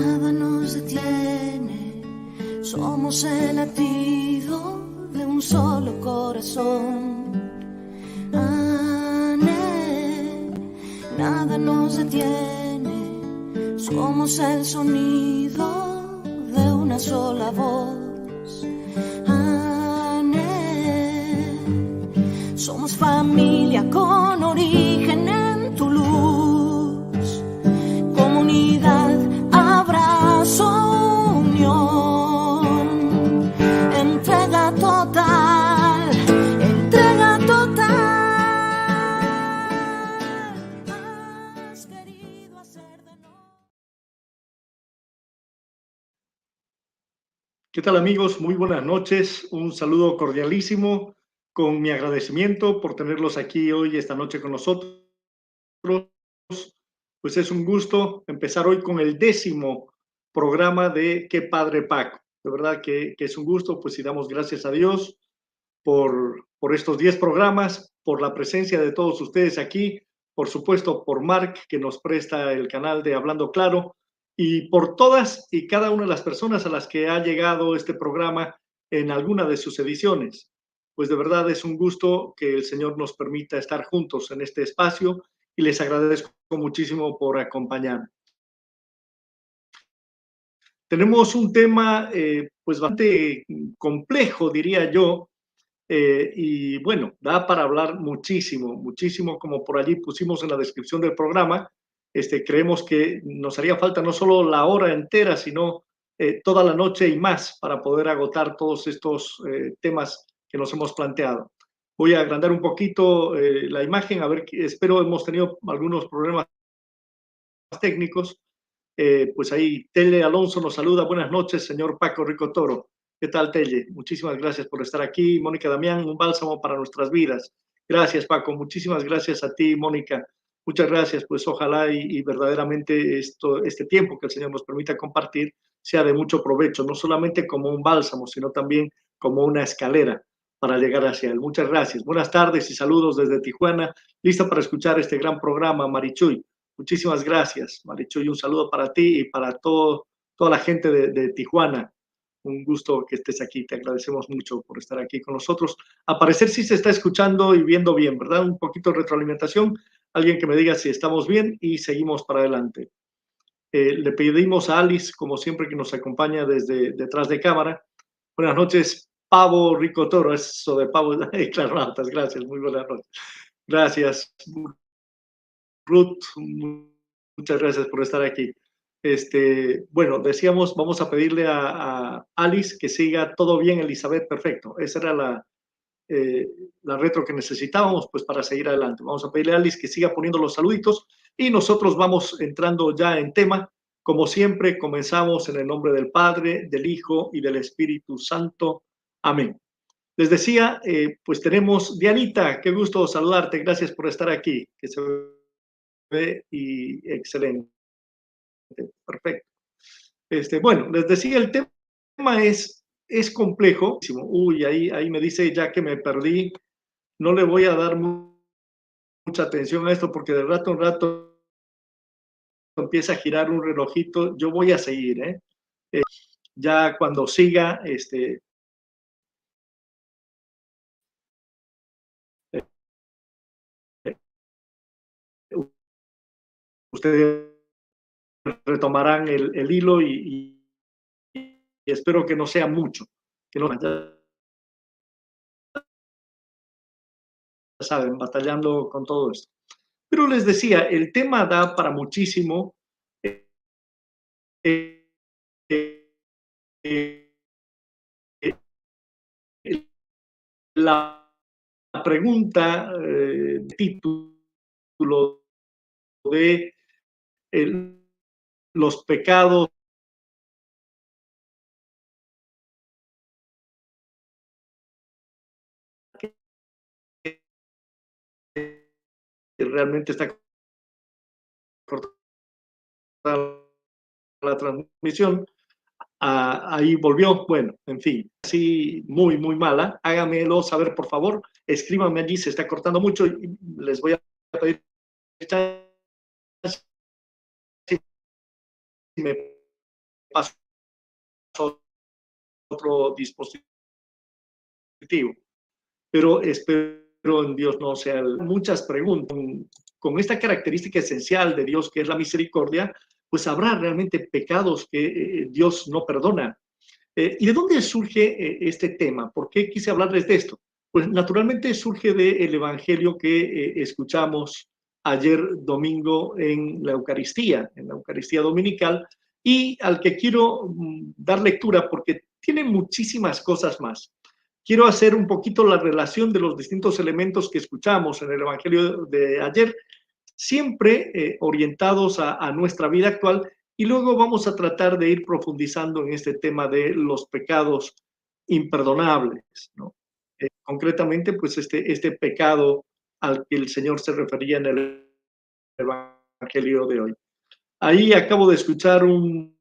Nada nos detiene, somos el latido de un solo corazón. Nada nos detiene, somos el sonido de una sola voz. Somos familia con origen en tu luz, comunidad, abrazo, unión, entrega total, entrega total. Has querido hacer de nosotros. ¿Qué tal, amigos? Muy buenas noches. Un saludo cordialísimo, con mi agradecimiento por tenerlos aquí hoy, esta noche con nosotros. Pues es un gusto empezar hoy con el 10º programa de Qué Padre Paco. De verdad que es un gusto, pues, y damos gracias a Dios por estos 10 programas, por la presencia de todos ustedes aquí, por supuesto por Mark, que nos presta el canal de Hablando Claro, y por todas y cada una de las personas a las que ha llegado este programa en alguna de sus ediciones. Pues de verdad es un gusto que el Señor nos permita estar juntos en este espacio y les agradezco muchísimo por acompañarme. Tenemos un tema pues bastante complejo, diría yo, y bueno, da para hablar muchísimo, muchísimo, como por allí pusimos en la descripción del programa. Creemos que nos haría falta no solo la hora entera, sino toda la noche y más para poder agotar todos estos temas que nos hemos planteado. Voy a agrandar un poquito la imagen, a ver, espero hemos tenido algunos problemas técnicos. Pues ahí Telle Alonso nos saluda. Buenas noches, señor Paco Rico Toro. ¿Qué tal, Telle? Muchísimas gracias por estar aquí. Mónica Damián, un bálsamo para nuestras vidas. Gracias, Paco. Muchísimas gracias a ti, Mónica. Muchas gracias. Pues ojalá y verdaderamente este tiempo que el Señor nos permita compartir sea de mucho provecho, no solamente como un bálsamo, sino también como una escalera para llegar hacia Él. Muchas gracias. Buenas tardes y saludos desde Tijuana. Lista para escuchar este gran programa, Marichuy. Muchísimas gracias, Marichuy. Un saludo para ti y para toda la gente de Tijuana. Un gusto que estés aquí. Te agradecemos mucho por estar aquí con nosotros. A parecer sí se está escuchando y viendo bien, ¿verdad? Un poquito de retroalimentación. Alguien que me diga si estamos bien y seguimos para adelante. Le pedimos a Alice, como siempre, que nos acompaña desde detrás de cámara. Buenas noches, Pavo Rico Toro. Eso de Pavo, claro, altas. Gracias. Muy buenas noches. Gracias, Ruth, muchas gracias por estar aquí. Bueno, decíamos, vamos a pedirle a Alice que siga todo bien, Elizabeth, perfecto. Esa era la retro que necesitábamos, pues, para seguir adelante. Vamos a pedirle a Alice que siga poniendo los saluditos y nosotros vamos entrando ya en tema. Como siempre, comenzamos en el nombre del Padre, del Hijo y del Espíritu Santo. Amén. Les decía, pues tenemos, Dianita, qué gusto saludarte, gracias por estar aquí, que se ve y excelente, perfecto. Bueno, les decía, el tema es complejo. Uy, ahí me dice ya que me perdí, no le voy a dar mucha atención a esto porque de rato en rato empieza a girar un relojito, yo voy a seguir, ¿eh? Ya cuando siga, ustedes retomarán el hilo y espero que no sea mucho, que no, ya saben, batallando con todo esto. Pero les decía, el tema da para muchísimo. Eh, eh, eh, la pregunta, título de los pecados que realmente está cortada la transmisión. Ahí volvió, bueno, en fin, así muy, muy mala. Háganmelo saber, por favor. Escríbanme allí, se está cortando mucho y les voy a pedir si me paso a otro dispositivo, pero espero en Dios no sea muchas preguntas. Con esta característica esencial de Dios, que es la misericordia, pues habrá realmente pecados que Dios no perdona. ¿Y de dónde surge este tema? ¿Por qué quise hablarles de esto? Pues naturalmente surge del evangelio que escuchamos ayer domingo en la Eucaristía dominical, y al que quiero dar lectura porque tiene muchísimas cosas más. Quiero hacer un poquito la relación de los distintos elementos que escuchamos en el evangelio de ayer, siempre orientados a nuestra vida actual, y luego vamos a tratar de ir profundizando en este tema de los pecados imperdonables, ¿no? Concretamente, pues este pecado al que el Señor se refería en el Evangelio de hoy. Ahí acabo de escuchar un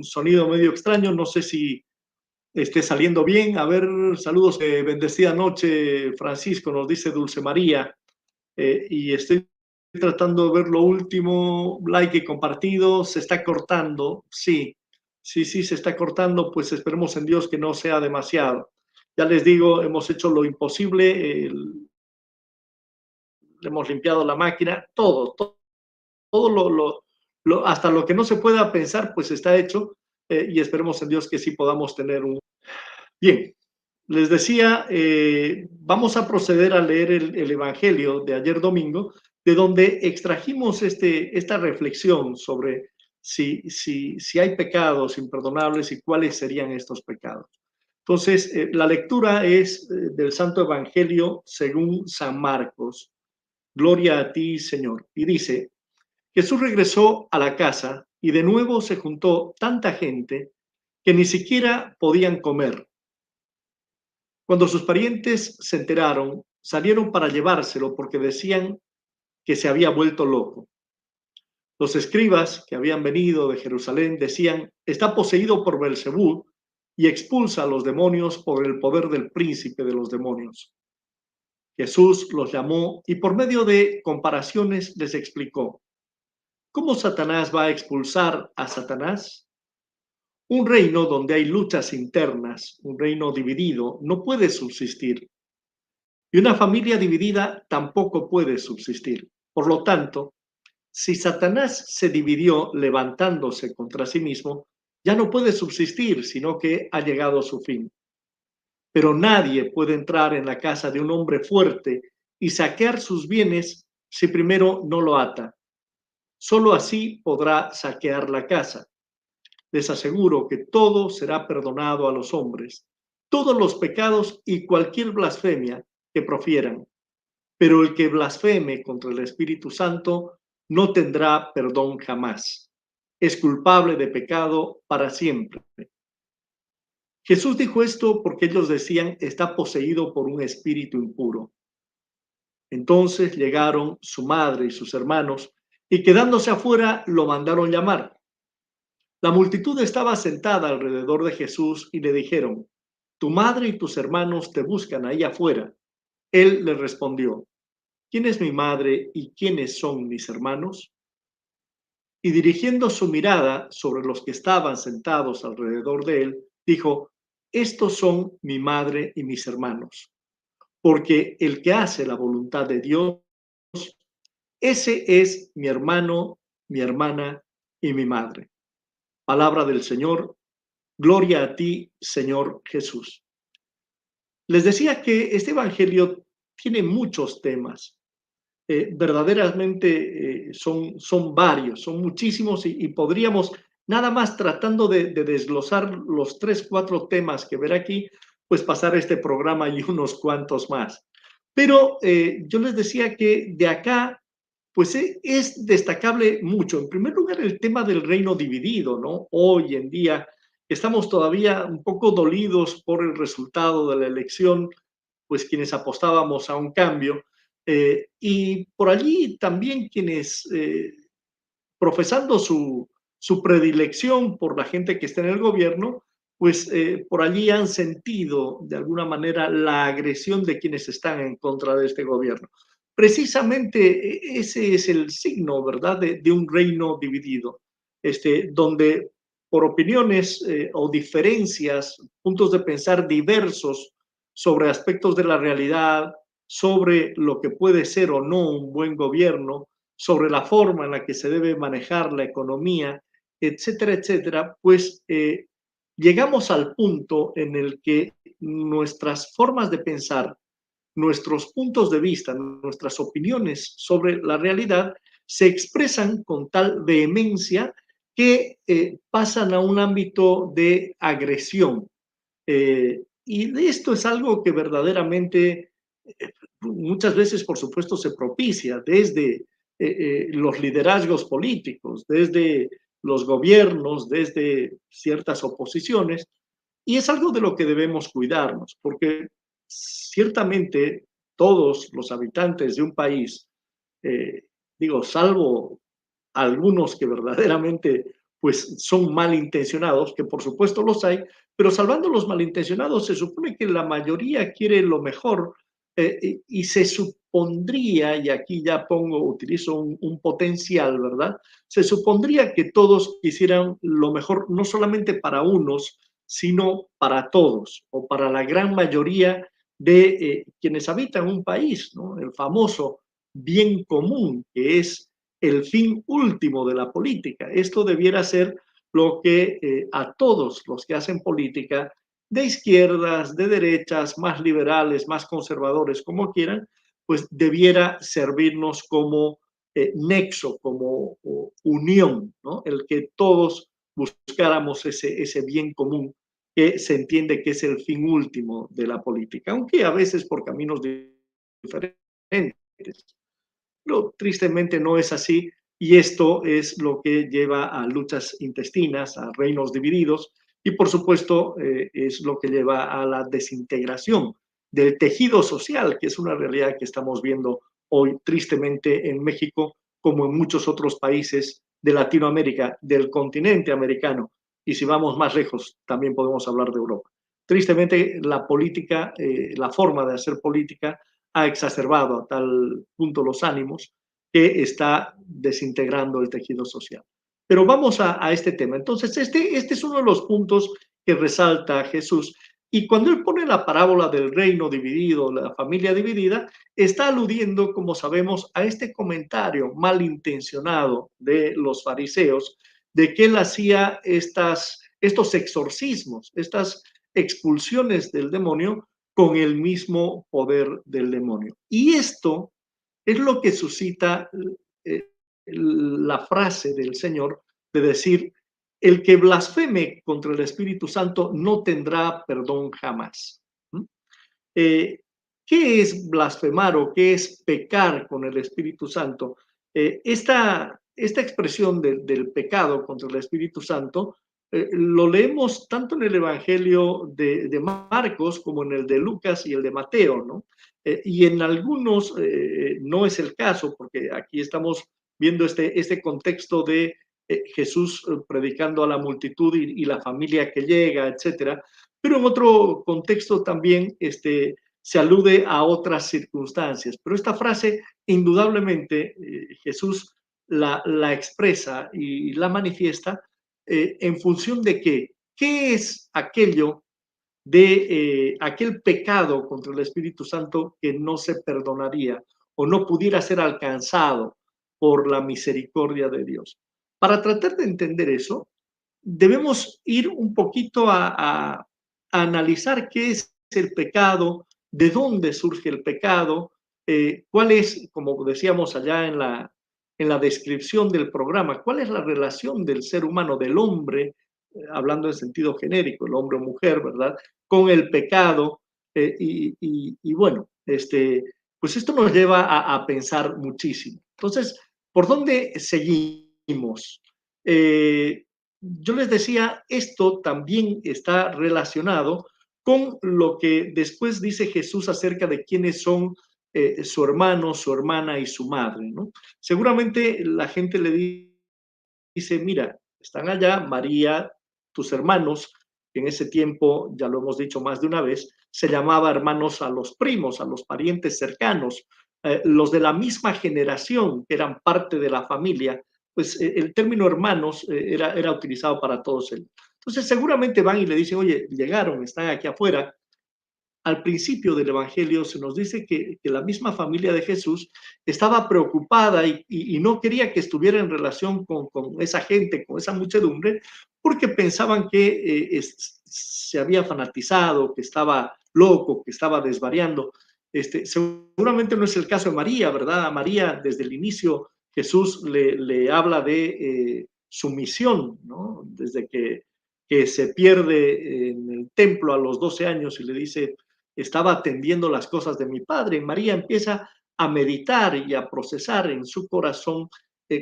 sonido medio extraño, no sé si esté saliendo bien. A ver, saludos, bendecida noche, Francisco, nos dice Dulce María. Y estoy tratando de ver lo último, like y compartido, se está cortando, sí, se está cortando, pues esperemos en Dios que no sea demasiado. Ya les digo, hemos hecho lo imposible, hemos limpiado la máquina, todo hasta lo que no se pueda pensar, pues está hecho, y esperemos en Dios que sí podamos tener un... Bien, les decía, vamos a proceder a leer el Evangelio de ayer domingo, de donde extrajimos esta reflexión sobre si hay pecados imperdonables y cuáles serían estos pecados. Entonces, la lectura es del Santo Evangelio según San Marcos. Gloria a ti, Señor. Y dice, Jesús regresó a la casa y de nuevo se juntó tanta gente que ni siquiera podían comer. Cuando sus parientes se enteraron, salieron para llevárselo porque decían que se había vuelto loco. Los escribas que habían venido de Jerusalén decían, está poseído por Belcebú y expulsa a los demonios por el poder del príncipe de los demonios. Jesús los llamó y por medio de comparaciones les explicó, ¿cómo Satanás va a expulsar a Satanás? Un reino donde hay luchas internas, un reino dividido, no puede subsistir. Y una familia dividida tampoco puede subsistir. Por lo tanto, si Satanás se dividió levantándose contra sí mismo, ya no puede subsistir, sino que ha llegado a su fin. Pero nadie puede entrar en la casa de un hombre fuerte y saquear sus bienes si primero no lo ata. Solo así podrá saquear la casa. Les aseguro que todo será perdonado a los hombres, todos los pecados y cualquier blasfemia que profieran. Pero el que blasfeme contra el Espíritu Santo no tendrá perdón jamás. Es culpable de pecado para siempre. Jesús dijo esto porque ellos decían, está poseído por un espíritu impuro. Entonces llegaron su madre y sus hermanos, y quedándose afuera lo mandaron llamar. La multitud estaba sentada alrededor de Jesús y le dijeron, tu madre y tus hermanos te buscan ahí afuera. Él les respondió, ¿quién es mi madre y quiénes son mis hermanos? Y dirigiendo su mirada sobre los que estaban sentados alrededor de él, dijo, estos son mi madre y mis hermanos, porque el que hace la voluntad de Dios, ese es mi hermano, mi hermana y mi madre. Palabra del Señor, gloria a ti, Señor Jesús. Les decía que este evangelio tiene muchos temas. Verdaderamente son varios, son muchísimos y podríamos, nada más tratando de desglosar los 3, 4 temas que verá aquí, pues pasar este programa y unos cuantos más. Pero yo les decía que de acá, pues es destacable mucho. En primer lugar, el tema del reino dividido, ¿no? Hoy en día estamos todavía un poco dolidos por el resultado de la elección, pues quienes apostábamos a un cambio, y por allí también quienes, profesando su predilección por la gente que está en el gobierno, pues por allí han sentido de alguna manera la agresión de quienes están en contra de este gobierno. precisamente ese es el signo, ¿verdad?, de un reino dividido, donde por opiniones o diferencias, puntos de pensar diversos sobre aspectos de la realidad, sobre lo que puede ser o no un buen gobierno, sobre la forma en la que se debe manejar la economía, etcétera, etcétera, pues llegamos al punto en el que nuestras formas de pensar, nuestros puntos de vista, nuestras opiniones sobre la realidad se expresan con tal vehemencia que pasan a un ámbito de agresión. Y de esto es algo que verdaderamente muchas veces, por supuesto, se propicia desde los liderazgos políticos, desde los gobiernos, desde ciertas oposiciones, y es algo de lo que debemos cuidarnos, porque ciertamente todos los habitantes de un país, eh, digo, salvo algunos que verdaderamente pues son malintencionados, que por supuesto los hay, pero salvando los malintencionados, se supone que la mayoría quiere lo mejor y se supondría, y aquí ya utilizo un potencial, ¿verdad? Se supondría que todos quisieran lo mejor, no solamente para unos, sino para todos o para la gran mayoría de quienes habitan un país, ¿no? El famoso bien común, que es el fin último de la política. Esto debiera ser lo que a todos los que hacen política, de izquierdas, de derechas, más liberales, más conservadores, como quieran, pues debiera servirnos como nexo, como unión, ¿no? El que todos buscáramos ese bien común que se entiende que es el fin último de la política, aunque a veces por caminos diferentes. Pero tristemente no es así y esto es lo que lleva a luchas intestinas, a reinos divididos y por supuesto es lo que lleva a la desintegración del tejido social, que es una realidad que estamos viendo hoy tristemente en México como en muchos otros países de Latinoamérica, del continente americano. Y si vamos más lejos, también podemos hablar de Europa. Tristemente, la política, la forma de hacer política ha exacerbado a tal punto los ánimos que está desintegrando el tejido social. Pero vamos a este tema. Entonces, este es uno de los puntos que resalta Jesús. Y cuando él pone la parábola del reino dividido, la familia dividida, está aludiendo, como sabemos, a este comentario malintencionado de los fariseos, de que él hacía estos exorcismos, estas expulsiones del demonio con el mismo poder del demonio. Y esto es lo que suscita eh, la frase del Señor de decir, el que blasfeme contra el Espíritu Santo no tendrá perdón jamás. ¿Mm? Eh, ¿Qué es blasfemar o qué es pecar con el Espíritu Santo? Esta expresión del pecado contra el Espíritu Santo lo leemos tanto en el Evangelio de Marcos como en el de Lucas y el de Mateo, ¿no? Y en algunos no es el caso, porque aquí estamos viendo este contexto de Jesús predicando a la multitud y la familia que llega, etcétera. Pero en otro contexto también se alude a otras circunstancias. Pero esta frase, indudablemente, Jesús la expresa y la manifiesta en función de qué es aquello de aquel pecado contra el Espíritu Santo que no se perdonaría o no pudiera ser alcanzado por la misericordia de Dios. Para tratar de entender eso, debemos ir un poquito a analizar qué es el pecado, de dónde surge el pecado, cuál es, como decíamos allá en la descripción del programa, cuál es la relación del ser humano, del hombre, hablando en sentido genérico, el hombre o mujer, ¿verdad?, con el pecado. Bueno, pues esto nos lleva a pensar muchísimo. Entonces, ¿por dónde seguimos? Yo les decía, esto también está relacionado con lo que después dice Jesús acerca de quiénes son su hermano, su hermana y su madre, ¿no? Seguramente la gente le dice, mira, están allá María, tus hermanos, que en ese tiempo, ya lo hemos dicho más de una vez, se llamaba hermanos a los primos, a los parientes cercanos, los de la misma generación, que eran parte de la familia, pues el término hermanos era utilizado para todos ellos. Entonces seguramente van y le dicen, oye, llegaron, están aquí afuera. Al principio del Evangelio se nos dice que la misma familia de Jesús estaba preocupada y no quería que estuviera en relación con esa gente, con esa muchedumbre, porque pensaban que se había fanatizado, que estaba loco, que estaba desvariando. Seguramente no es el caso de María, ¿verdad? A María desde el inicio Jesús le habla de su misión, ¿no? Desde que se pierde en el templo a los 12 años y le dice, estaba atendiendo las cosas de mi padre. María empieza a meditar y a procesar en su corazón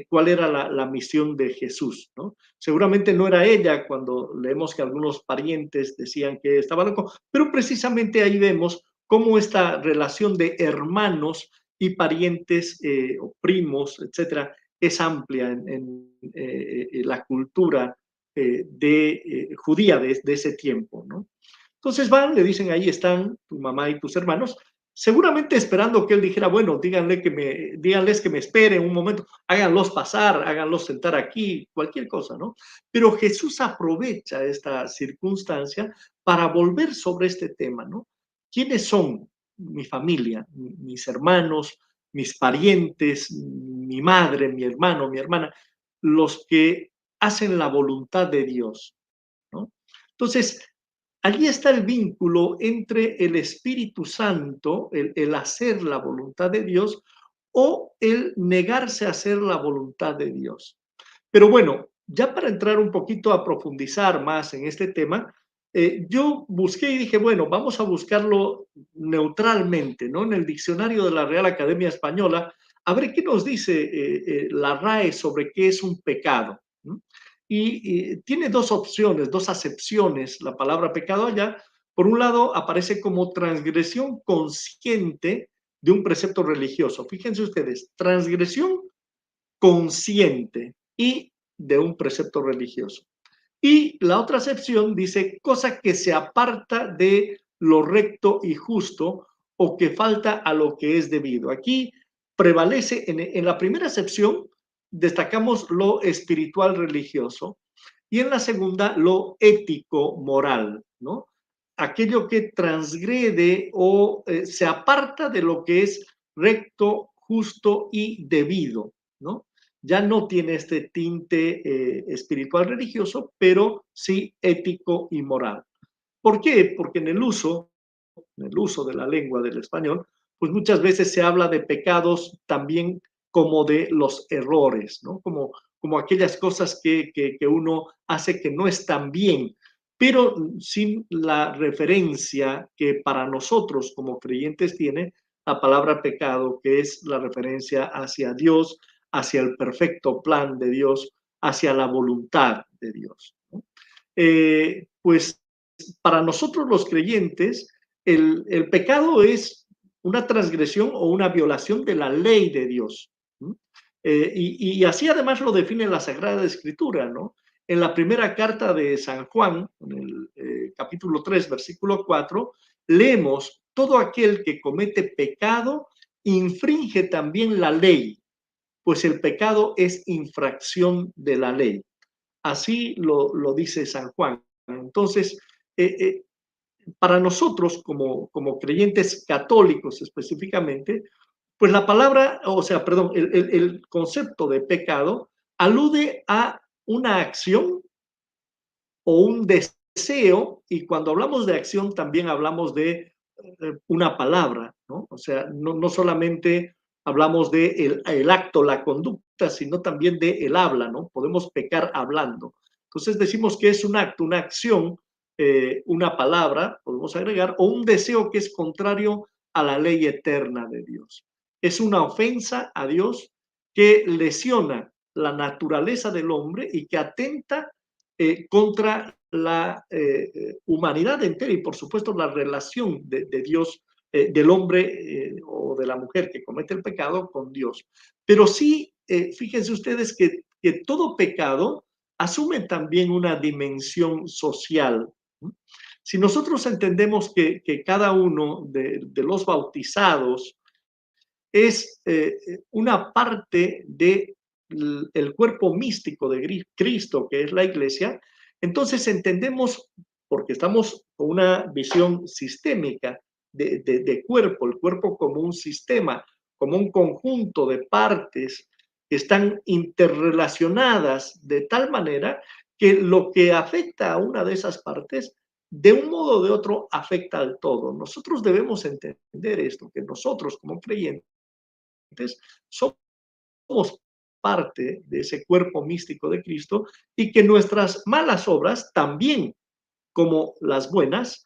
cuál era la misión de Jesús, ¿no? Seguramente no era ella cuando leemos que algunos parientes decían que estaba loco, pero precisamente ahí vemos cómo esta relación de hermanos y parientes o primos, etcétera, es amplia en la cultura judía de ese tiempo, ¿no? Entonces van, le dicen, ahí están tu mamá y tus hermanos, seguramente esperando que él dijera, bueno, díganles que me esperen un momento, háganlos pasar, háganlos sentar aquí, cualquier cosa, ¿no? Pero Jesús aprovecha esta circunstancia para volver sobre este tema, ¿no? ¿Quiénes son mi familia, mis hermanos, mis parientes, mi madre, mi hermano, mi hermana, los que hacen la voluntad de Dios, ¿no? Entonces, allí está el vínculo entre el Espíritu Santo, el hacer la voluntad de Dios, o el negarse a hacer la voluntad de Dios. Pero bueno, ya para entrar un poquito a profundizar más en este tema, yo busqué y dije, bueno, vamos a buscarlo neutralmente, ¿no? En el diccionario de la Real Academia Española, a ver qué nos dice la RAE sobre qué es un pecado. ¿No? Y tiene dos opciones, dos acepciones la palabra pecado allá. Por un lado, aparece como transgresión consciente de un precepto religioso. Fíjense ustedes, transgresión consciente y de un precepto religioso. Y la otra acepción dice cosa que se aparta de lo recto y justo o que falta a lo que es debido. Aquí prevalece, en la primera acepción, destacamos lo espiritual religioso y en la segunda lo ético moral, ¿no? Aquello que transgrede o se aparta de lo que es recto, justo y debido, ¿no? Ya no tiene este tinte espiritual religioso, pero sí ético y moral. ¿Por qué? Porque en el uso de la lengua del español, pues muchas veces se habla de pecados también como de los errores, ¿no? Como aquellas cosas que uno hace que no están bien, pero sin la referencia que para nosotros como creyentes tiene la palabra pecado, que es la referencia hacia Dios, hacia el perfecto plan de Dios, hacia la voluntad de Dios, ¿no? Pues para nosotros los creyentes, el pecado es una transgresión o una violación de la ley de Dios. ¿No? Y así además lo define la Sagrada Escritura, ¿no? En la primera carta de San Juan, en el capítulo 3, versículo 4, leemos, todo aquel que comete pecado infringe también la ley, pues el pecado es infracción de la ley. Así lo dice San Juan. Entonces, eh, eh, para nosotros como creyentes católicos específicamente, pues la palabra, o sea, perdón, el concepto de pecado alude a una acción o un deseo, y cuando hablamos de acción también hablamos de una palabra, ¿no? O sea, no solamente hablamos de el acto, la conducta, sino también de el habla, ¿no? Podemos pecar hablando. Entonces decimos que es un acto, una acción, una palabra, podemos agregar, o un deseo que es contrario a la ley eterna de Dios. Es una ofensa a Dios que lesiona la naturaleza del hombre y que atenta contra la humanidad entera y por supuesto la relación de Dios, del hombre o de la mujer que comete el pecado con Dios. Pero sí, fíjense ustedes que todo pecado asume también una dimensión social. Si nosotros entendemos que cada uno de los bautizados es una parte de el cuerpo místico de Cristo, que es la iglesia, entonces entendemos, porque estamos con una visión sistémica de cuerpo, el cuerpo como un sistema, como un conjunto de partes que están interrelacionadas de tal manera que lo que afecta a una de esas partes, de un modo o de otro, afecta al todo. Nosotros debemos entender esto, que nosotros como creyentes somos parte de ese cuerpo místico de Cristo y que nuestras malas obras también, como las buenas,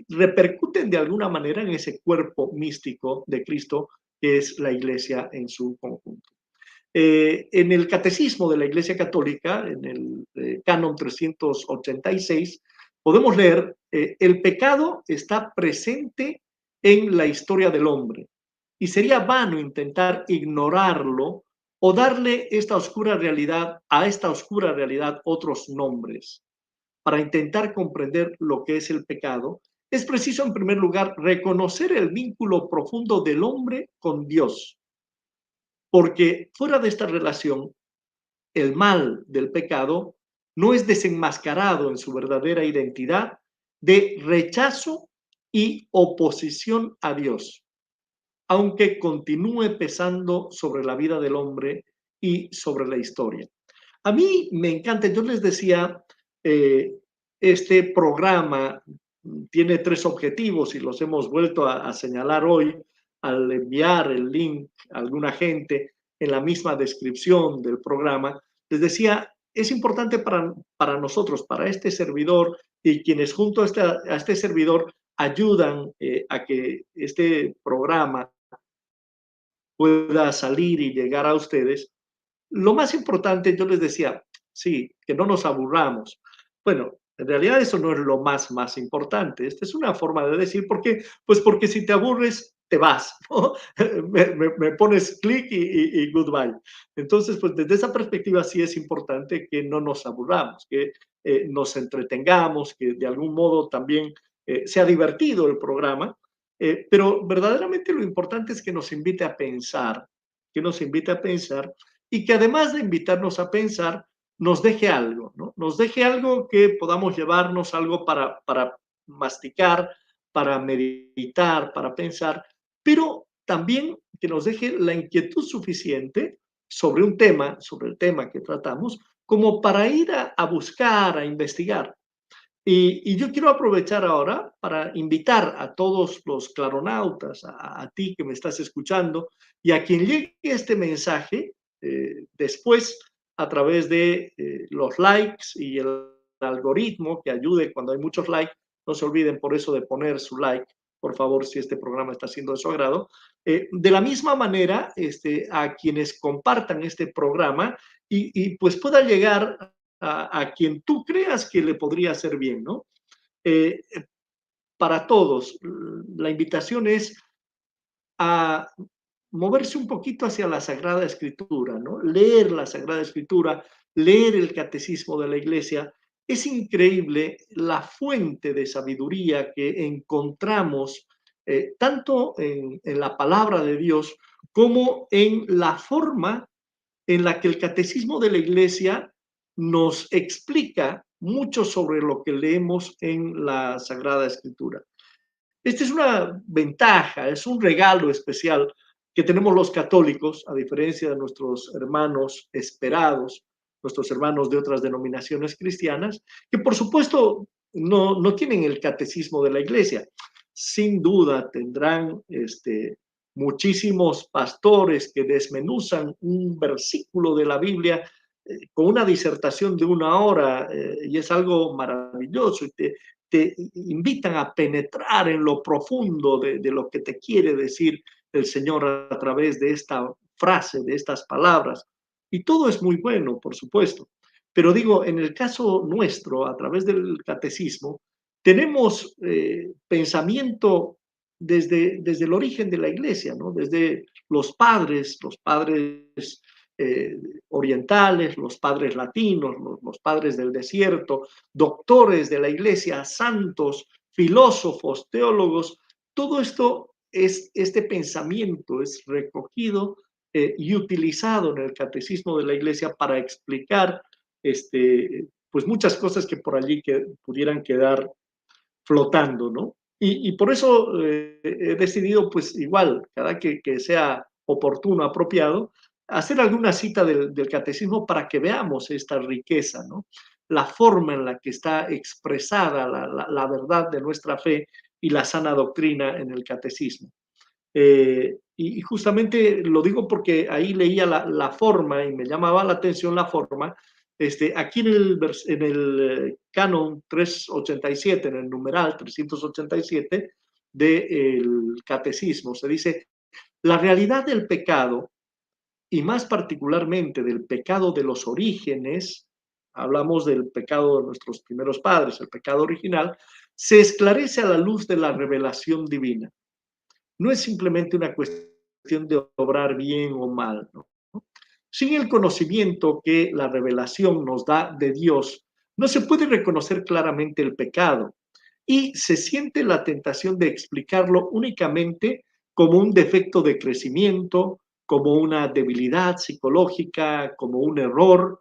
repercuten de alguna manera en ese cuerpo místico de Cristo que es la iglesia en su conjunto. En el Catecismo de la Iglesia Católica, en el Canon 386, podemos leer, el pecado está presente en la historia del hombre y sería vano intentar ignorarlo o darle esta oscura realidad, a esta oscura realidad otros nombres. Para intentar comprender lo que es el pecado, es preciso en primer lugar reconocer el vínculo profundo del hombre con Dios, porque fuera de esta relación, el mal del pecado no es desenmascarado en su verdadera identidad de rechazo y oposición a Dios, aunque continúe pesando sobre la vida del hombre y sobre la historia. A mí me encanta, yo les decía, eh, este programa tiene tres objetivos y los hemos vuelto a señalar hoy al enviar el link a alguna gente en la misma descripción del programa. Les decía, es importante para nosotros, para este servidor y quienes junto a este servidor ayudan a que este programa pueda salir y llegar a ustedes. Lo más importante, yo les decía, sí, que no nos aburramos. Bueno, en realidad eso no es lo más importante. Esta es una forma de decir, ¿por qué? Pues porque si te aburres, te vas, ¿no? Me pones clic y goodbye. Entonces, pues desde esa perspectiva sí es importante que no nos aburramos, que nos entretengamos, que de algún modo también sea divertido el programa, pero verdaderamente lo importante es que nos invite a pensar, que nos invite a pensar y que además de invitarnos a pensar, nos deje algo, ¿no? Nos deje algo que podamos llevarnos, algo para masticar, para meditar, para pensar, pero también que nos deje la inquietud suficiente sobre un tema, sobre el tema que tratamos, como para ir a buscar, a investigar. Y yo quiero aprovechar ahora para invitar a todos los claronautas, a ti que me estás escuchando y a quien llegue este mensaje después a través de los likes y el algoritmo que ayude cuando hay muchos likes. No se olviden por eso de poner su like, por favor, si este programa está siendo de su agrado. De la misma manera, a quienes compartan este programa y pues pueda llegar a quien tú creas que le podría hacer bien, ¿no? Eh, para todos, la invitación es a moverse un poquito hacia la Sagrada Escritura, ¿no? Leer la Sagrada Escritura, leer el Catecismo de la Iglesia. Es increíble la fuente de sabiduría que encontramos tanto en la palabra de Dios como en la forma en la que el Catecismo de la Iglesia nos explica mucho sobre lo que leemos en la Sagrada Escritura. Esta es una ventaja, es un regalo especial que tenemos los católicos, a diferencia de nuestros hermanos esperados, nuestros hermanos de otras denominaciones cristianas, que por supuesto no tienen el catecismo de la iglesia. Sin duda tendrán muchísimos pastores que desmenuzan un versículo de la Biblia con una disertación de una hora y es algo maravilloso y te invitan a penetrar en lo profundo de lo que te quiere decir el Señor a través de esta frase, de estas palabras. Y todo es muy bueno, por supuesto. Pero digo, en el caso nuestro, a través del catecismo, tenemos pensamiento desde el origen de la iglesia, ¿no? Desde los padres eh, orientales, los padres latinos, los padres del desierto, doctores de la iglesia, santos, filósofos, teólogos, todo esto este pensamiento es recogido y utilizado en el catecismo de la Iglesia para explicar pues muchas cosas que por allí que pudieran quedar flotando, ¿no? Y por eso he decidido, pues igual, cada que sea oportuno, apropiado, hacer alguna cita del catecismo para que veamos esta riqueza, ¿no? La forma en la que está expresada la verdad de nuestra fe y la sana doctrina en el catecismo. Y justamente lo digo porque ahí leía la forma y me llamaba la atención la forma. Aquí en el canon 387, en el numeral 387 del catecismo, se dice, la realidad del pecado, y más particularmente del pecado de los orígenes, hablamos del pecado de nuestros primeros padres, el pecado original, se esclarece a la luz de la revelación divina. No es simplemente una cuestión de obrar bien o mal, ¿no? Sin el conocimiento que la revelación nos da de Dios, no se puede reconocer claramente el pecado y se siente la tentación de explicarlo únicamente como un defecto de crecimiento, como una debilidad psicológica, como un error,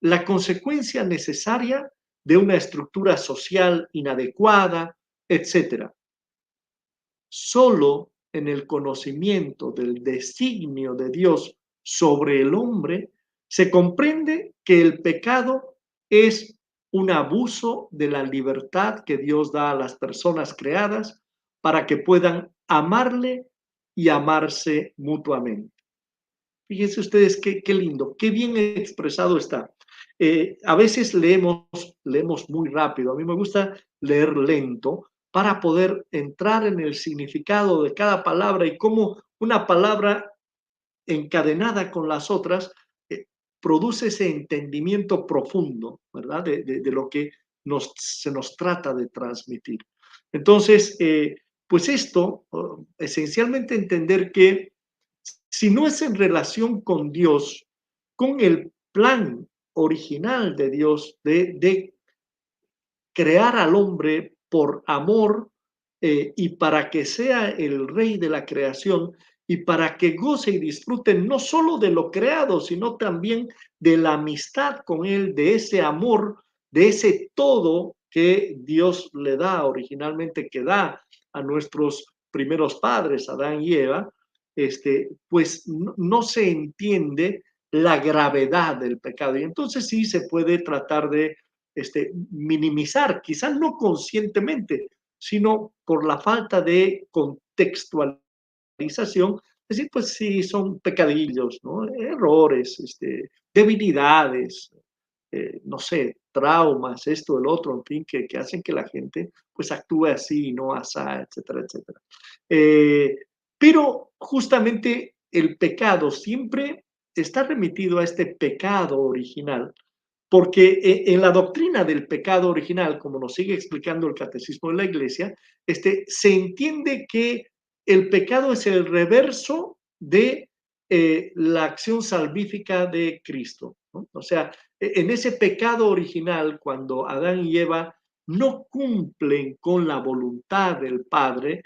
la consecuencia necesaria de una estructura social inadecuada, etcétera. Solo en el conocimiento del designio de Dios sobre el hombre se comprende que el pecado es un abuso de la libertad que Dios da a las personas creadas para que puedan amarle y amarse mutuamente. Fíjense ustedes qué lindo, qué bien expresado está. A veces leemos muy rápido. A mí me gusta leer lento para poder entrar en el significado de cada palabra y cómo una palabra encadenada con las otras eh, produce ese entendimiento profundo, ¿verdad? De lo que se nos trata de transmitir. Entonces, pues esto, esencialmente entender que si no es en relación con Dios, con el plan original de Dios de crear al hombre por amor y para que sea el rey de la creación y para que goce y disfrute no solo de lo creado, sino también de la amistad con él, de ese amor, de ese todo que Dios le da originalmente, que da a nuestros primeros padres, Adán y Eva, pues no se entiende la gravedad del pecado. Y entonces sí se puede tratar de minimizar, quizás no conscientemente, sino por la falta de contextualización, decir, pues sí, son pecadillos, ¿no? Errores, debilidades, no sé, traumas, esto, el otro, en fin, que hacen que la gente pues actúe así y no así, etcétera, etcétera. Eh, pero justamente el pecado siempre está remitido a este pecado original porque en la doctrina del pecado original, como nos sigue explicando el Catecismo de la Iglesia, se entiende que el pecado es el reverso de la acción salvífica de Cristo, ¿no? O sea, en ese pecado original, cuando Adán y Eva no cumplen con la voluntad del Padre,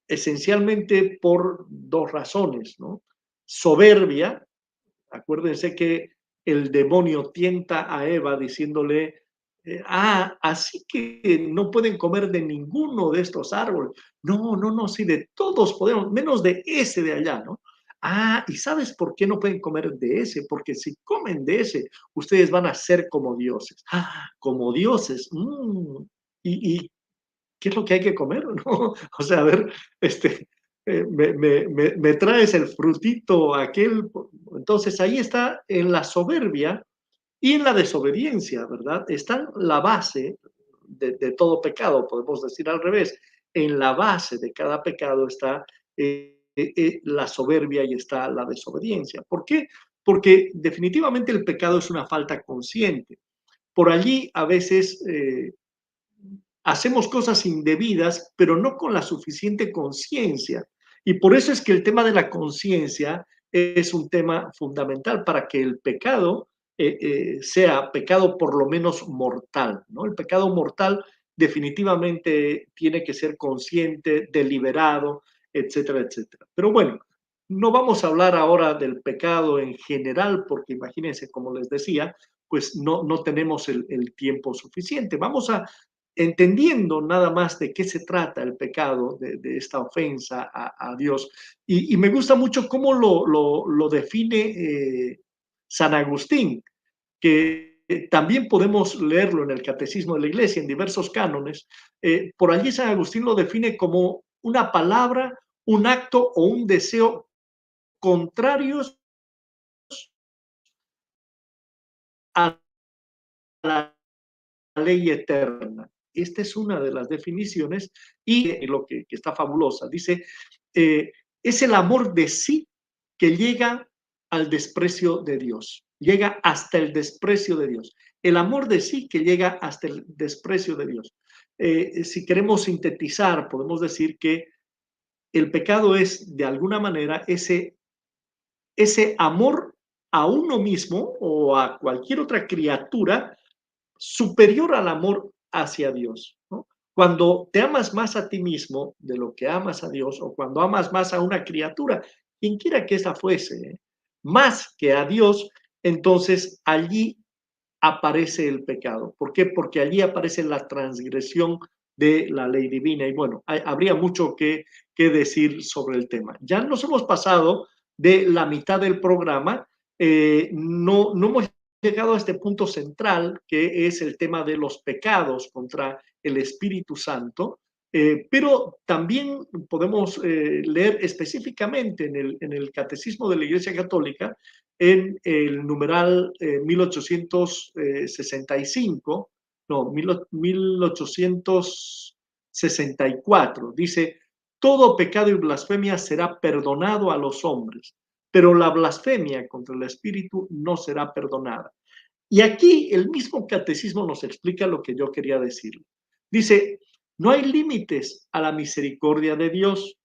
esencialmente por dos razones, ¿no? Soberbia. Acuérdense que el demonio tienta a Eva diciéndole, así que no pueden comer de ninguno de estos árboles. No, no, no, sí, de todos podemos, menos de ese de allá, ¿no? ¿Y sabes por qué no pueden comer de ese? Porque si comen de ese, ustedes van a ser como dioses. Como dioses. ¿Y qué es lo que hay que comer? ¿No? O sea, a ver, me traes el frutito aquel. Entonces ahí está en la soberbia y en la desobediencia, ¿verdad? Está la base de todo pecado, podemos decir al revés. En la base de cada pecado está la soberbia y está la desobediencia. ¿Por qué? Porque definitivamente el pecado es una falta consciente. Por allí a veces hacemos cosas indebidas, pero no con la suficiente conciencia. Y por eso es que el tema de la conciencia es un tema fundamental para que el pecado sea pecado por lo menos mortal, ¿no? El pecado mortal definitivamente tiene que ser consciente, deliberado, etcétera, etcétera. Pero bueno, no vamos a hablar ahora del pecado en general, porque imagínense, como les decía, pues no tenemos el tiempo suficiente. Vamos a, entendiendo nada más de qué se trata el pecado, de esta ofensa a Dios. Y me gusta mucho cómo lo define San Agustín, que también podemos leerlo en el Catecismo de la Iglesia, en diversos cánones. Por allí San Agustín lo define como una palabra, un acto o un deseo contrarios a la ley eterna. Esta es una de las definiciones y lo que está fabulosa. Dice, es el amor de sí que llega al desprecio de Dios, llega hasta el desprecio de Dios. El amor de sí que llega hasta el desprecio de Dios. Si queremos sintetizar, podemos decir que el pecado es, de alguna manera, ese amor a uno mismo o a cualquier otra criatura superior al amor hacia Dios, ¿no? Cuando te amas más a ti mismo de lo que amas a Dios, o cuando amas más a una criatura, quien quiera que esa fuese, más que a Dios, entonces allí aparece el pecado. ¿Por qué? Porque allí aparece la transgresión de la ley divina. Y bueno, habría mucho que decir sobre el tema. Ya nos hemos pasado de la mitad del programa. No hemos llegado a este punto central, que es el tema de los pecados contra el Espíritu Santo. Pero también podemos leer específicamente en el Catecismo de la Iglesia Católica, en el numeral 1865, no, 1864, dice, todo pecado y blasfemia será perdonado a los hombres, pero la blasfemia contra el Espíritu no será perdonada. Y aquí el mismo catecismo nos explica lo que yo quería decir. Dice, no hay límites a la misericordia de Dios.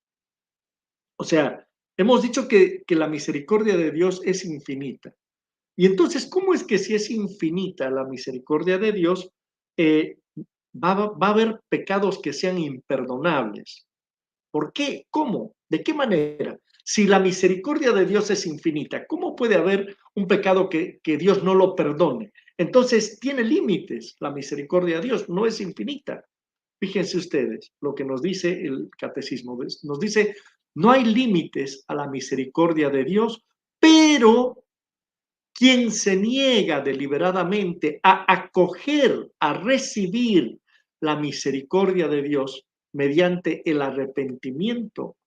O sea, hemos dicho que la misericordia de Dios es infinita. Y entonces, ¿cómo es que si es infinita la misericordia de Dios, eh, va a haber pecados que sean imperdonables? ¿Por qué? ¿Cómo? ¿De qué manera? Si la misericordia de Dios es infinita, ¿cómo puede haber un pecado que Dios no lo perdone? Entonces, tiene límites la misericordia de Dios, no es infinita. Fíjense ustedes lo que nos dice el catecismo. Nos dice, no hay límites a la misericordia de Dios, pero quien se niega deliberadamente a acoger, a recibir la misericordia de Dios mediante el arrepentimiento,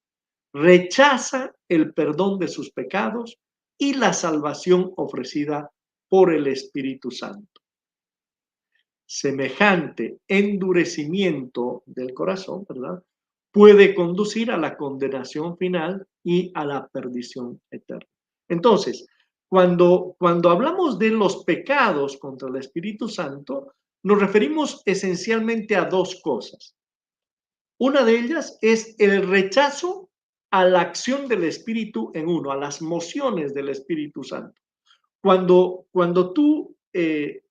rechaza el perdón de sus pecados y la salvación ofrecida por el Espíritu Santo. Semejante endurecimiento del corazón, ¿verdad?, puede conducir a la condenación final y a la perdición eterna. Entonces, cuando hablamos de los pecados contra el Espíritu Santo, nos referimos esencialmente a dos cosas. Una de ellas es el rechazo a la acción del Espíritu en uno, a las mociones del Espíritu Santo. Cuando tú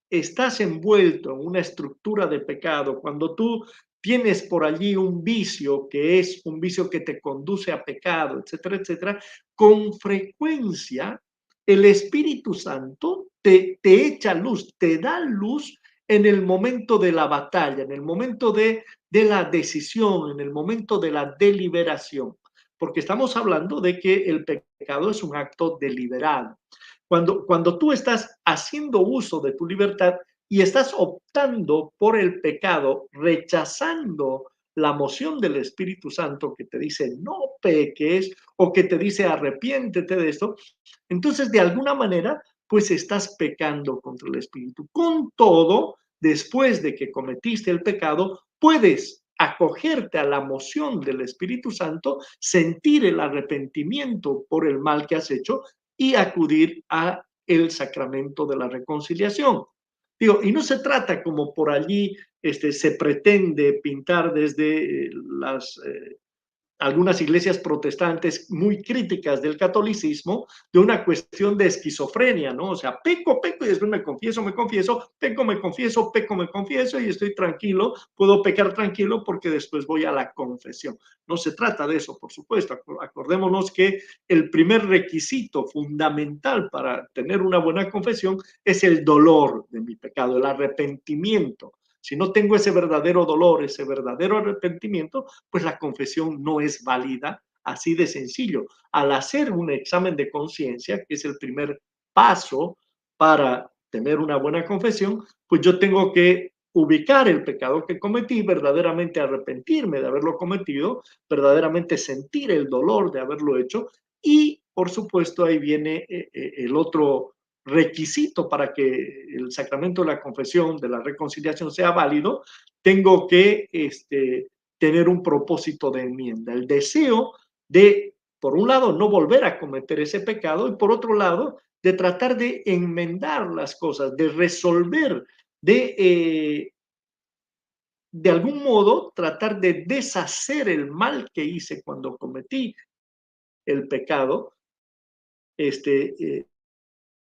estás envuelto en una estructura de pecado, cuando tú tienes por allí un vicio que es un vicio que te conduce a pecado, etcétera, etcétera, con frecuencia el Espíritu Santo te echa luz, te da luz en el momento de la batalla, en el momento de la decisión, en el momento de la deliberación, porque estamos hablando de que el pecado es un acto deliberado. Cuando tú estás haciendo uso de tu libertad y estás optando por el pecado, rechazando la moción del Espíritu Santo que te dice no peques o que te dice arrepiéntete de esto, entonces de alguna manera pues estás pecando contra el Espíritu. Con todo, después de que cometiste el pecado, puedes acogerte a la moción del Espíritu Santo, sentir el arrepentimiento por el mal que has hecho y acudir a el sacramento de la reconciliación. Digo, y no se trata como por allí se pretende pintar desde algunas iglesias protestantes muy críticas del catolicismo, de una cuestión de esquizofrenia, ¿no? O sea, peco, peco y después me confieso, peco, me confieso y estoy tranquilo, puedo pecar tranquilo porque después voy a la confesión. No se trata de eso, por supuesto. Acordémonos que el primer requisito fundamental para tener una buena confesión es el dolor de mi pecado, el arrepentimiento. Si no tengo ese verdadero dolor, ese verdadero arrepentimiento, pues la confesión no es válida, así de sencillo. Al hacer un examen de conciencia, que es el primer paso para tener una buena confesión, pues yo tengo que ubicar el pecado que cometí, verdaderamente arrepentirme de haberlo cometido, verdaderamente sentir el dolor de haberlo hecho y, por supuesto, ahí viene el otro requisito para que el sacramento de la confesión, de la reconciliación sea válido, tengo que tener un propósito de enmienda, el deseo de, por un lado, no volver a cometer ese pecado y por otro lado, de tratar de enmendar las cosas, de resolver, de algún modo tratar de deshacer el mal que hice cuando cometí el pecado,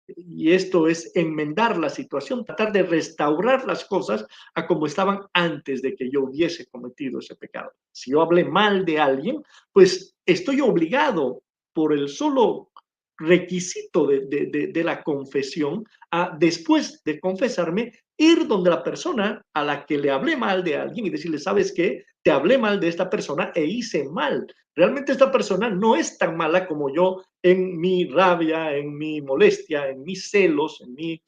y esto es enmendar la situación, tratar de restaurar las cosas a como estaban antes de que yo hubiese cometido ese pecado. Si yo hablé mal de alguien, pues estoy obligado por el solo requisito de la confesión a, después de confesarme, ir donde la persona a la que le hablé mal de alguien y decirle, ¿sabes qué? Te hablé mal de esta persona e hice mal. Realmente esta persona no es tan mala como yo en mi rabia, en mi molestia, en mis celos, en mi,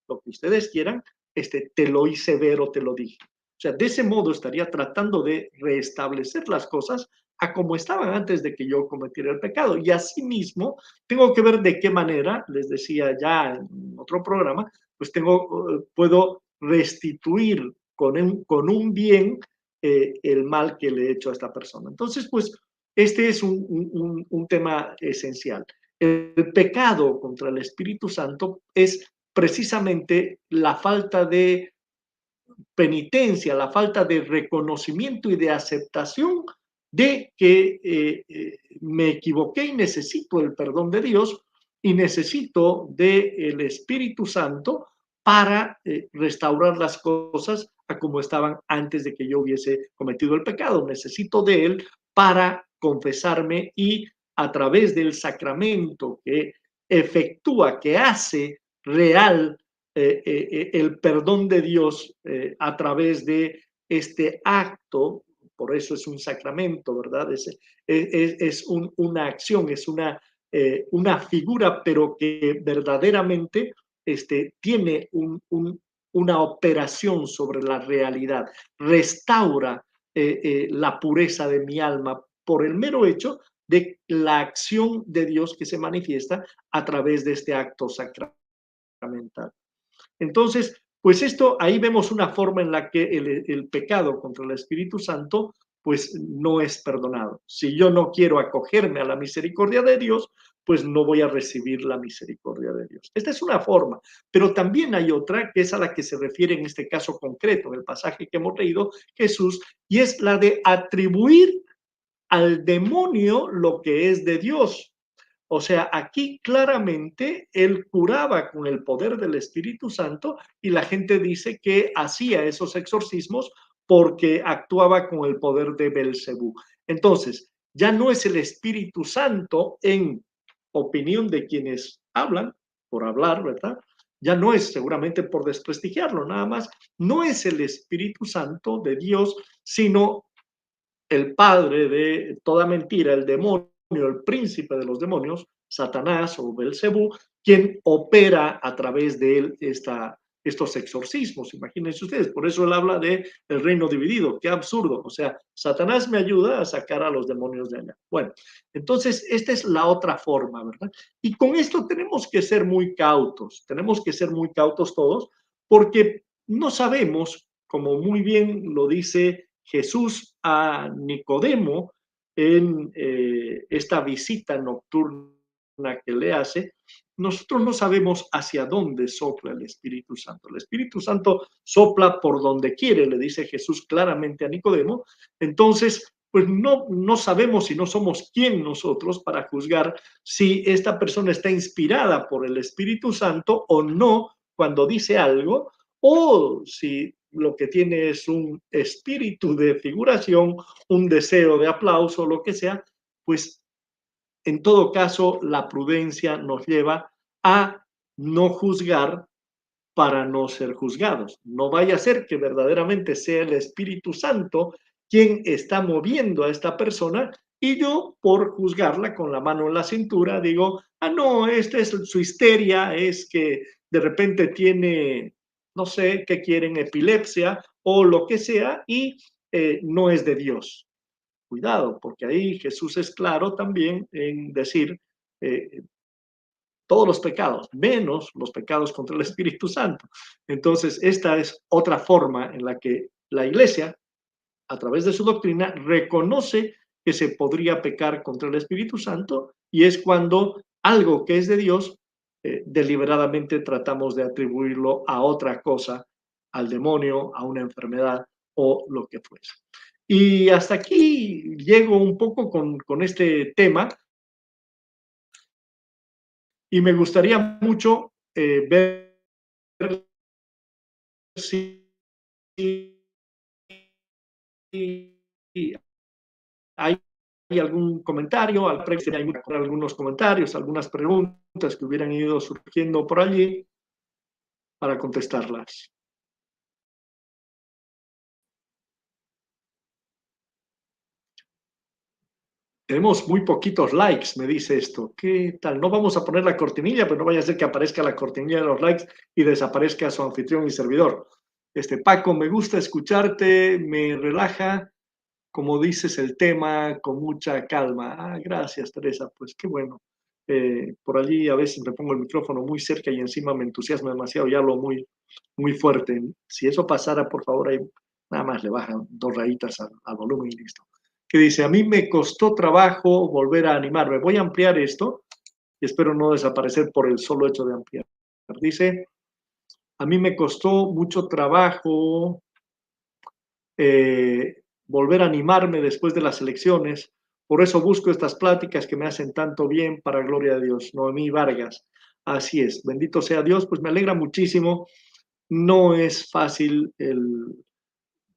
lo que ustedes quieran, te lo hice ver o te lo dije. O sea, de ese modo estaría tratando de restablecer las cosas a como estaban antes de que yo cometiera el pecado. Y asimismo, tengo que ver de qué manera, les decía ya en otro programa, pues puedo restituir con un bien el mal que le he hecho a esta persona. Entonces, pues, este es un tema esencial. El pecado contra el Espíritu Santo es precisamente la falta de penitencia, la falta de reconocimiento y de aceptación de que me equivoqué y necesito el perdón de Dios y necesito del Espíritu Santo para restaurar las cosas a como estaban antes de que yo hubiese cometido el pecado. Necesito de Él para confesarme y a través del sacramento que efectúa, que hace real el perdón de Dios a través de este acto, por eso es un sacramento, ¿verdad? Una acción, es una figura, pero que verdaderamente tiene una operación sobre la realidad, restaura la pureza de mi alma por el mero hecho de la acción de Dios que se manifiesta a través de este acto sacramental. Entonces, pues esto, ahí vemos una forma en la que el pecado contra el Espíritu Santo, pues no es perdonado. Si yo no quiero acogerme a la misericordia de Dios, pues no voy a recibir la misericordia de Dios. Esta es una forma, pero también hay otra que es a la que se refiere en este caso concreto, en el pasaje que hemos leído, Jesús, y es la de atribuir al demonio lo que es de Dios. O sea, aquí claramente él curaba con el poder del Espíritu Santo y la gente dice que hacía esos exorcismos porque actuaba con el poder de Belcebú. Entonces, ya no es el Espíritu Santo, en opinión de quienes hablan, por hablar, ¿verdad? Ya no es seguramente por desprestigiarlo, nada más. No es el Espíritu Santo de Dios, sino el padre de toda mentira, el demonio, el príncipe de los demonios, Satanás o Belcebú, quien opera a través de él estos exorcismos. Imagínense ustedes, por eso él habla de el reino dividido. Qué absurdo. O sea, Satanás me ayuda a sacar a los demonios de allá. Bueno, entonces esta es la otra forma, ¿verdad? Y con esto tenemos que ser muy cautos todos, porque no sabemos, como muy bien lo dice Jesús a Nicodemo en esta visita nocturna que le hace, nosotros no sabemos hacia dónde sopla el Espíritu Santo. El Espíritu Santo sopla por donde quiere, le dice Jesús claramente a Nicodemo. Entonces, pues no sabemos y no somos quién nosotros para juzgar si esta persona está inspirada por el Espíritu Santo o no cuando dice algo, o si lo que tiene es un espíritu de figuración, un deseo de aplauso, lo que sea, pues en todo caso la prudencia nos lleva a no juzgar para no ser juzgados. No vaya a ser que verdaderamente sea el Espíritu Santo quien está moviendo a esta persona y yo, por juzgarla con la mano en la cintura, digo, ah, no, esta es su histeria, es que de repente tiene, no sé, qué quieren, epilepsia o lo que sea, y no es de Dios. Cuidado, porque ahí Jesús es claro también en decir, eh, todos los pecados, menos los pecados contra el Espíritu Santo. Entonces, esta es otra forma en la que la Iglesia, a través de su doctrina, reconoce que se podría pecar contra el Espíritu Santo y es cuando algo que es de Dios, deliberadamente tratamos de atribuirlo a otra cosa, al demonio, a una enfermedad o lo que fuese. Y hasta aquí llego un poco con este tema y me gustaría mucho ver si hay algún comentario, hay algunos comentarios, algunas preguntas que hubieran ido surgiendo por allí para contestarlas. Tenemos muy poquitos likes, me dice esto. ¿Qué tal? No vamos a poner la cortinilla, pero no vaya a ser que aparezca la cortinilla de los likes y desaparezca su anfitrión y servidor. Paco, me gusta escucharte, me relaja, como dices el tema, con mucha calma. Ah, gracias, Teresa, pues qué bueno. Por allí a veces me pongo el micrófono muy cerca y encima me entusiasma demasiado y hablo muy, muy fuerte. Si eso pasara, por favor, ahí nada más le bajan 2 rayitas al volumen y listo. Que dice, a mí me costó trabajo volver a animarme. Voy a ampliar esto y espero no desaparecer por el solo hecho de ampliar. Dice, a mí me costó mucho trabajo volver a animarme después de las elecciones. Por eso busco estas pláticas que me hacen tanto bien para gloria de Dios. Noemí Vargas. Así es. Bendito sea Dios. Pues me alegra muchísimo. No es fácil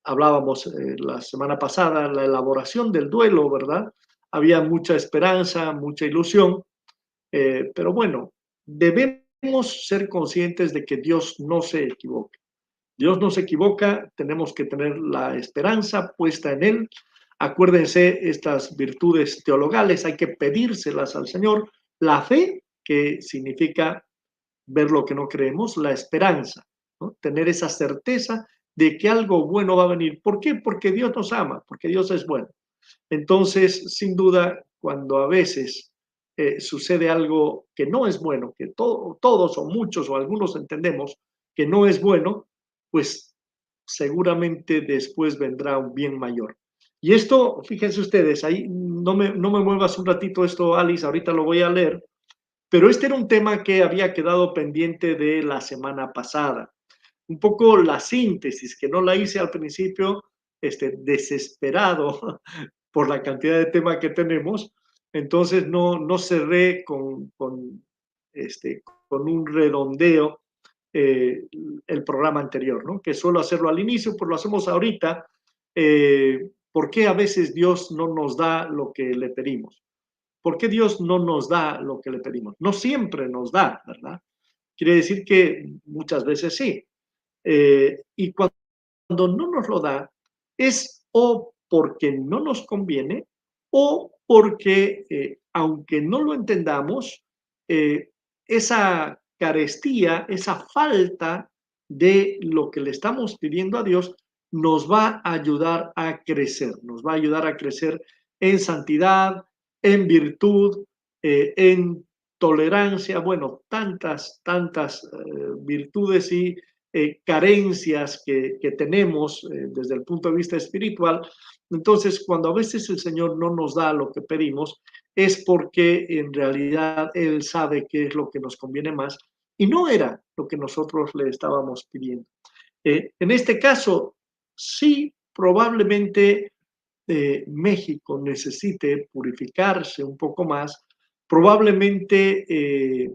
hablábamos la semana pasada, la elaboración del duelo, ¿verdad? Había mucha esperanza, mucha ilusión, pero bueno, debemos ser conscientes de que Dios no se equivoca. Dios no se equivoca, tenemos que tener la esperanza puesta en Él. Acuérdense estas virtudes teologales, hay que pedírselas al Señor. La fe, que significa ver lo que no creemos, la esperanza, ¿no? Tener esa certeza de que algo bueno va a venir. ¿Por qué? Porque Dios nos ama, porque Dios es bueno. Entonces, sin duda, cuando a veces sucede algo que no es bueno, que todos o muchos o algunos entendemos que no es bueno, pues seguramente después vendrá un bien mayor. Y esto, fíjense ustedes, ahí no me muevas un ratito esto, Alice, ahorita lo voy a leer, pero este era un tema que había quedado pendiente de la semana pasada. Un poco la síntesis, que no la hice al principio, desesperado por la cantidad de temas que tenemos, entonces no cerré con un redondeo eh, el programa anterior, ¿no? Que suelo hacerlo al inicio, pues lo hacemos ahorita. ¿Por qué a veces Dios no nos da lo que le pedimos? ¿Por qué Dios no nos da lo que le pedimos? No siempre nos da, ¿verdad? Quiere decir que muchas veces sí. Y cuando no nos lo da, es o porque no nos conviene o porque, aunque no lo entendamos, eh, esa carestía, esa falta de lo que le estamos pidiendo a Dios, nos va a ayudar a crecer, nos va a ayudar a crecer en santidad, en virtud, en tolerancia, bueno, tantas virtudes y carencias que tenemos desde el punto de vista espiritual. Entonces, cuando a veces el Señor no nos da lo que pedimos, es porque en realidad Él sabe qué es lo que nos conviene más y no era lo que nosotros le estábamos pidiendo. En este caso, sí, probablemente México necesite purificarse un poco más, probablemente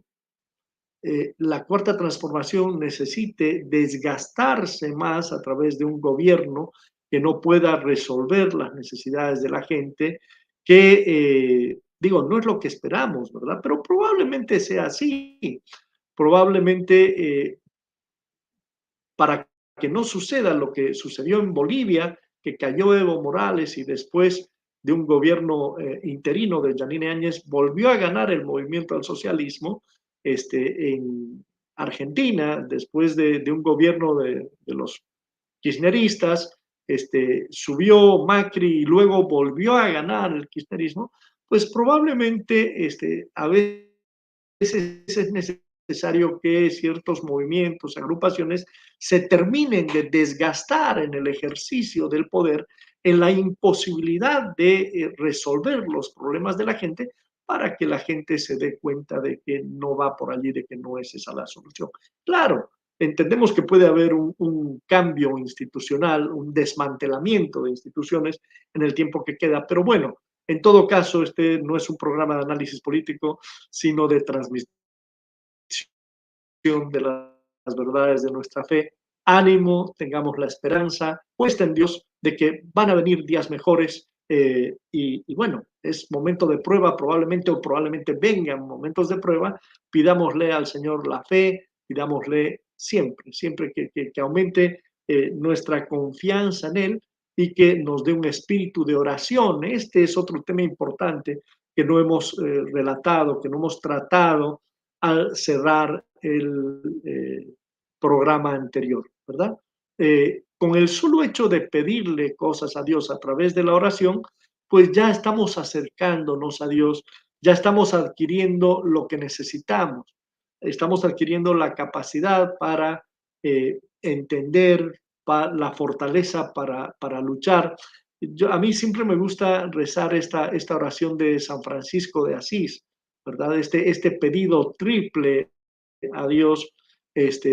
la cuarta transformación necesite desgastarse más a través de un gobierno que no pueda resolver las necesidades de la gente, que digo, no es lo que esperamos, ¿verdad? Pero probablemente sea así. Probablemente para que no suceda lo que sucedió en Bolivia, que cayó Evo Morales y después de un gobierno interino de Yanine Áñez volvió a ganar el movimiento al socialismo en Argentina, después de un gobierno de los kirchneristas, subió Macri y luego volvió a ganar el kirchnerismo, pues probablemente a veces es necesario que ciertos movimientos, agrupaciones, se terminen de desgastar en el ejercicio del poder, en la imposibilidad de resolver los problemas de la gente para que la gente se dé cuenta de que no va por allí, de que no es esa la solución. Claro, entendemos que puede haber un cambio institucional, un desmantelamiento de instituciones en el tiempo que queda, pero bueno, en todo caso, este no es un programa de análisis político, sino de transmisión de las verdades de nuestra fe. Ánimo, tengamos la esperanza, puesta en Dios, de que van a venir días mejores y bueno, es momento de prueba probablemente o probablemente vengan momentos de prueba. Pidámosle al Señor la fe, pidámosle siempre, siempre que aumente nuestra confianza en Él y que nos dé un espíritu de oración. Este es otro tema importante que no hemos relatado, que no hemos tratado al cerrar el programa anterior, ¿verdad? Con el solo hecho de pedirle cosas a Dios a través de la oración, pues ya estamos acercándonos a Dios, ya estamos adquiriendo lo que necesitamos, estamos adquiriendo la capacidad para entender, la fortaleza para luchar. A mí siempre me gusta rezar esta oración de San Francisco de Asís, ¿verdad? Este pedido triple a Dios,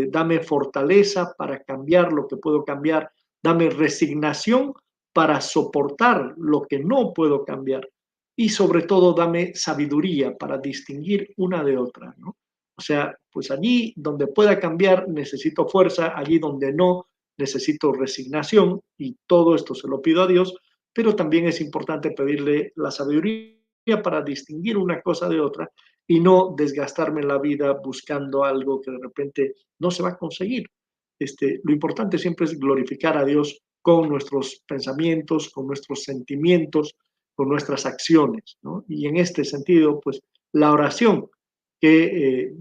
dame fortaleza para cambiar lo que puedo cambiar, dame resignación para soportar lo que no puedo cambiar y sobre todo dame sabiduría para distinguir una de otra, ¿no? O sea, pues allí donde pueda cambiar necesito fuerza, allí donde no necesito resignación y todo esto se lo pido a Dios, pero también es importante pedirle la sabiduría para distinguir una cosa de otra y no desgastarme en la vida buscando algo que de repente no se va a conseguir. Lo importante siempre es glorificar a Dios con nuestros pensamientos, con nuestros sentimientos, con nuestras acciones, ¿no? Y en este sentido, pues la oración que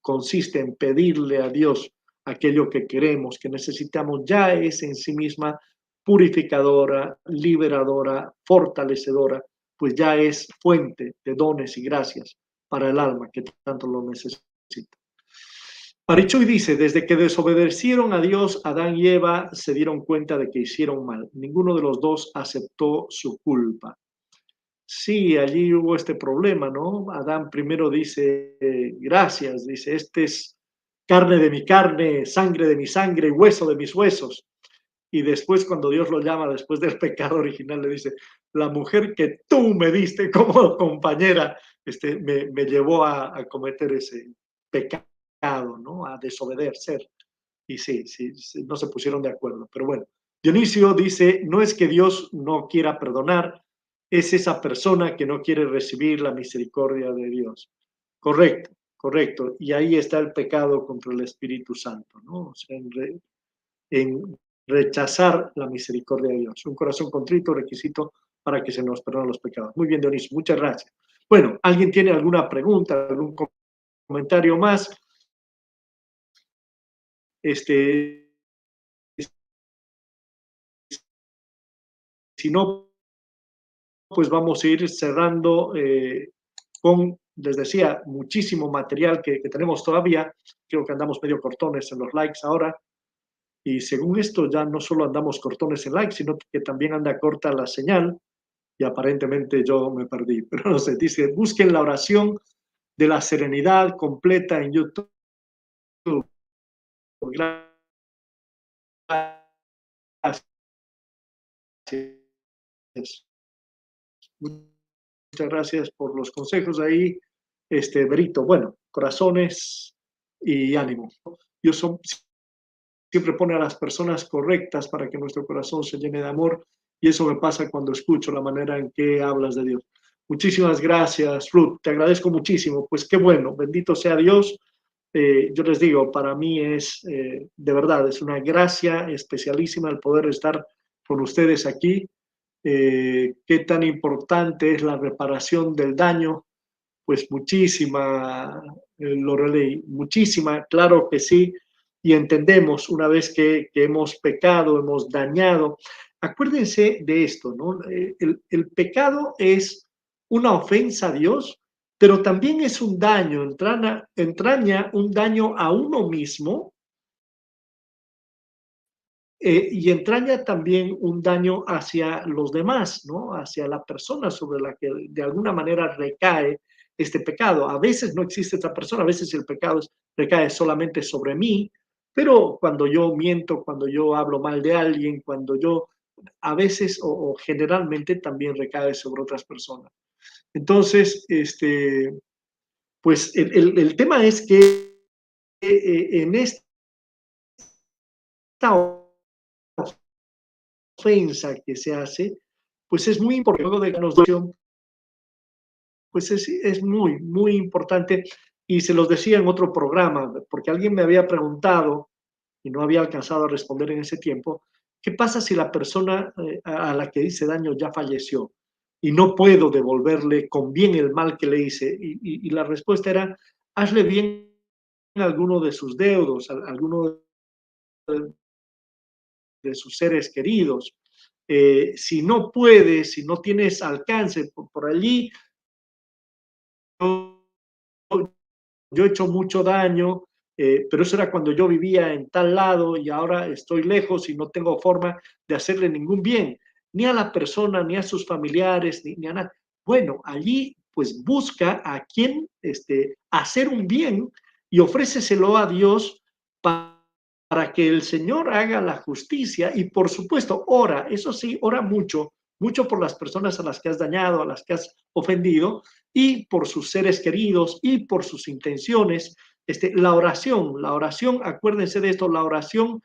consiste en pedirle a Dios aquello que queremos, que necesitamos, ya es en sí misma purificadora, liberadora, fortalecedora, pues ya es fuente de dones y gracias para el alma que tanto lo necesita. Marichuy dice, desde que desobedecieron a Dios, Adán y Eva se dieron cuenta de que hicieron mal. Ninguno de los dos aceptó su culpa. Sí, allí hubo este problema, ¿no? Adán primero dice, gracias, dice, este es carne de mi carne, sangre de mi sangre, hueso de mis huesos. Y después cuando Dios lo llama, después del pecado original, le dice, la mujer que tú me diste como compañera, me llevó a cometer ese pecado, ¿no? A desobedecer. Y sí, sí, sí, no se pusieron de acuerdo. Pero bueno, Dionisio dice, no es que Dios no quiera perdonar, es esa persona que no quiere recibir la misericordia de Dios. Correcto, correcto. Y ahí está el pecado contra el Espíritu Santo, ¿no? O sea, en rechazar la misericordia de Dios. Un corazón contrito, requisito para que se nos perdonen los pecados. Muy bien, Dionisio, muchas gracias. Bueno, ¿alguien tiene alguna pregunta, algún comentario más? Este, si no, pues vamos a ir cerrando con, les decía, muchísimo material que tenemos todavía. Creo que andamos medio cortones en los likes ahora. Y según esto, ya no solo andamos cortones en likes, sino que también anda corta la señal. Y aparentemente yo me perdí. Pero no sé, dice, busquen la oración de la serenidad completa en YouTube. Gracias. Muchas gracias por los consejos ahí, Berito. Bueno, corazones y ánimo. Dios siempre pone a las personas correctas para que nuestro corazón se llene de amor, y eso me pasa cuando escucho la manera en que hablas de Dios. Muchísimas gracias, Ruth. Te agradezco muchísimo. Pues qué bueno, bendito sea Dios. Yo les digo, para mí es, de verdad, es una gracia especialísima el poder estar con ustedes aquí. Qué tan importante es la reparación del daño. Pues muchísima, Lorelei, muchísima, claro que sí, y entendemos una vez que hemos pecado, hemos dañado. Acuérdense de esto, ¿no? El pecado es una ofensa a Dios, pero también es un daño, entraña un daño a uno mismo, y entraña también un daño hacia los demás, ¿no? Hacia la persona sobre la que de alguna manera recae este pecado. A veces no existe esta persona, a veces el pecado recae solamente sobre mí, pero cuando yo miento, cuando yo hablo mal de alguien, cuando yo a veces o generalmente también recae sobre otras personas. Entonces, pues el tema es que en esta ofensa que se hace, pues es muy importante, luego de que nos pues es muy, muy importante. Y se los decía en otro programa, porque alguien me había preguntado y no había alcanzado a responder en ese tiempo, ¿qué pasa si la persona a la que hice daño ya falleció y no puedo devolverle con bien el mal que le hice? Y la respuesta era, hazle bien a alguno de sus deudos, a alguno de sus seres queridos. Si no puedes, si no tienes alcance por allí, yo, yo he hecho mucho daño, pero eso era cuando yo vivía en tal lado y ahora estoy lejos y no tengo forma de hacerle ningún bien, ni a la persona, ni a sus familiares, ni a nada. Bueno, allí pues busca a quien hacer un bien y ofréceselo a Dios para que el Señor haga la justicia y por supuesto ora, eso sí, ora mucho, mucho por las personas a las que has dañado, a las que has ofendido y por sus seres queridos y por sus intenciones. La oración, acuérdense de esto, la oración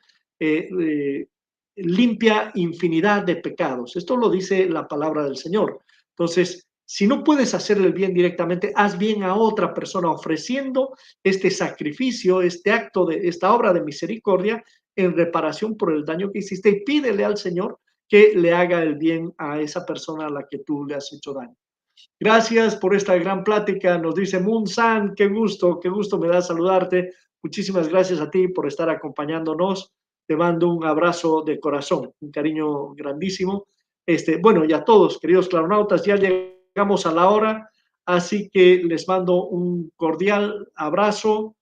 limpia infinidad de pecados. Esto lo dice la palabra del Señor. Entonces, si no puedes hacerle el bien directamente, haz bien a otra persona ofreciendo este sacrificio, este acto de esta obra de misericordia en reparación por el daño que hiciste y pídele al Señor que le haga el bien a esa persona a la que tú le has hecho daño. Gracias por esta gran plática, nos dice Moon San, qué gusto me da saludarte. Muchísimas gracias a ti por estar acompañándonos. Te mando un abrazo de corazón, un cariño grandísimo. Bueno, y a todos, queridos claronautas, ya llegamos a la hora, así que les mando un cordial abrazo,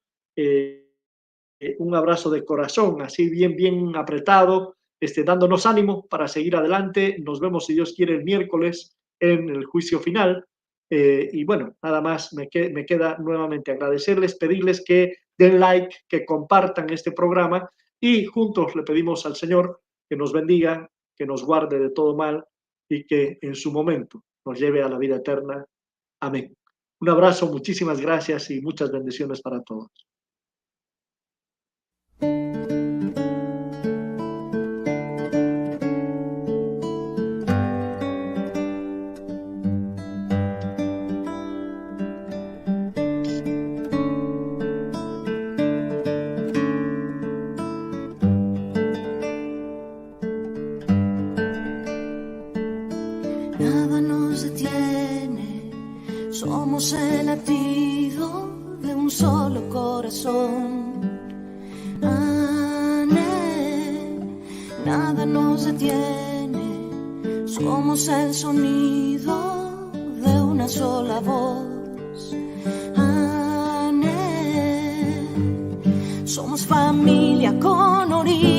un abrazo de corazón, así bien, bien apretado, dándonos ánimo para seguir adelante. Nos vemos, si Dios quiere, el miércoles en el juicio final. Y bueno, nada más me queda nuevamente agradecerles, pedirles que den like, que compartan este programa y juntos le pedimos al Señor que nos bendiga, que nos guarde de todo mal y que en su momento nos lleve a la vida eterna. Amén. Un abrazo, muchísimas gracias y muchas bendiciones para todos. Nada nos detiene, somos el latido de un solo corazón. Nada nos detiene, somos el sonido de una sola voz. Somos familia con origen.